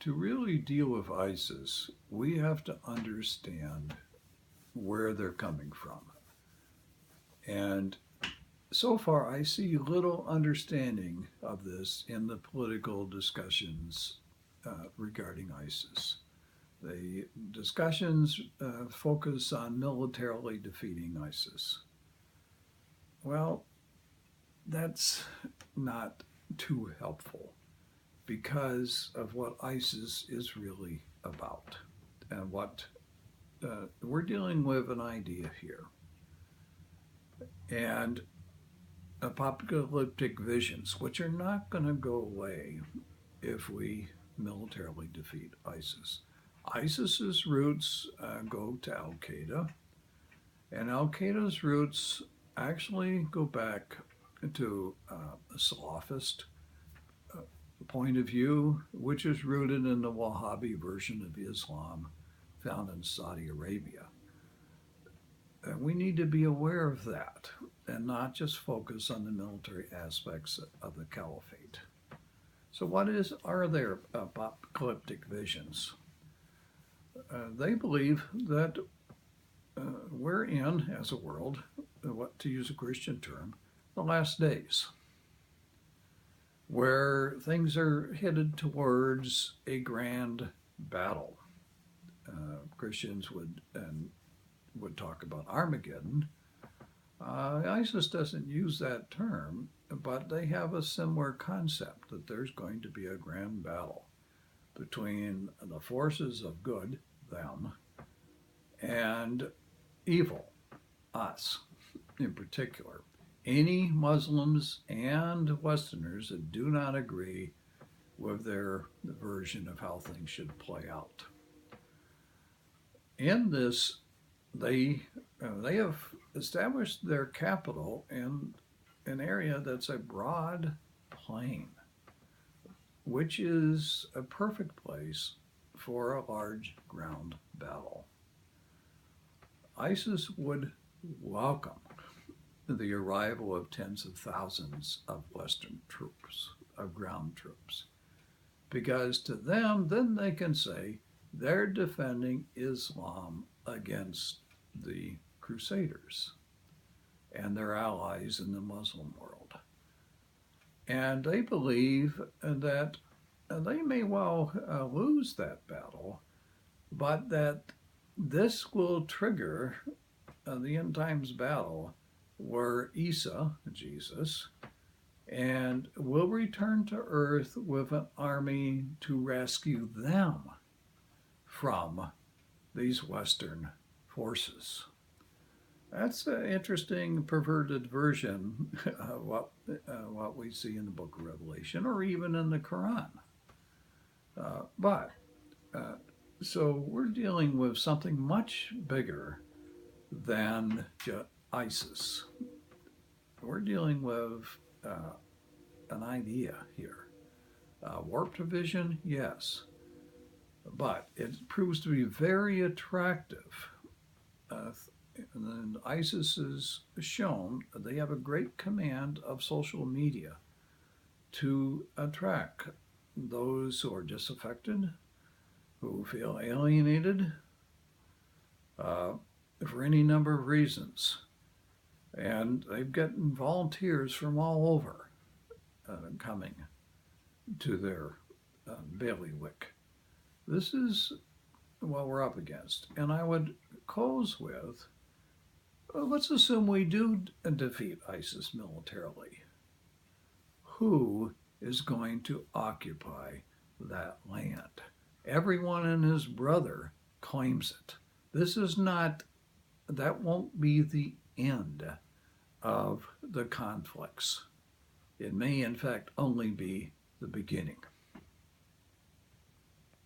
To really deal with ISIS, we have to understand where they're coming from. And so far, I see little understanding of this in the political discussions regarding ISIS. The discussions focus on militarily defeating ISIS. Well, that's not too helpful because of what ISIS is really about and what we're dealing with an idea here. And apocalyptic visions, which are not going to go away if we militarily defeat ISIS. ISIS's roots go to Al Qaeda, and Al Qaeda's roots actually go back to a Salafist point of view, which is rooted in the Wahhabi version of Islam found in Saudi Arabia. And we need to be aware of that and not just focus on the military aspects of the caliphate. So are their apocalyptic visions? They believe that we're in, as a world, to use a Christian term, the last days, where things are headed towards a grand battle. Christians would talk about Armageddon. ISIS doesn't use that term, but they have a similar concept that there's going to be a grand battle between the forces of good, them, and evil, us in particular. Any Muslims and Westerners that do not agree with their version of how things should play out. In this, they have established their capital in an area that's a broad plain, which is a perfect place for a large ground battle. ISIS would welcome the arrival of tens of thousands of Western troops, of ground troops, because to them, then they can say they're defending Islam against the Crusaders and their allies in the Muslim world. And they believe that they may well lose that battle, but that this will trigger the end times battle where Isa, Jesus, and will return to earth with an army to rescue them from these Western forces. That's an interesting, perverted version of what we see in the book of Revelation or even in the Quran. So we're dealing with something much bigger than ISIS. We're dealing with an idea here. Warped vision, yes, but it proves to be very attractive. And ISIS has shown that they have a great command of social media to attract those who are disaffected, who feel alienated for any number of reasons. And they've gotten volunteers from all over coming to their bailiwick. This is what we're up against. And I would close with, let's assume we do defeat ISIS militarily. Who is going to occupy that land? Everyone and his brother claims it. That won't be the end of the conflicts. It may, in fact, only be the beginning.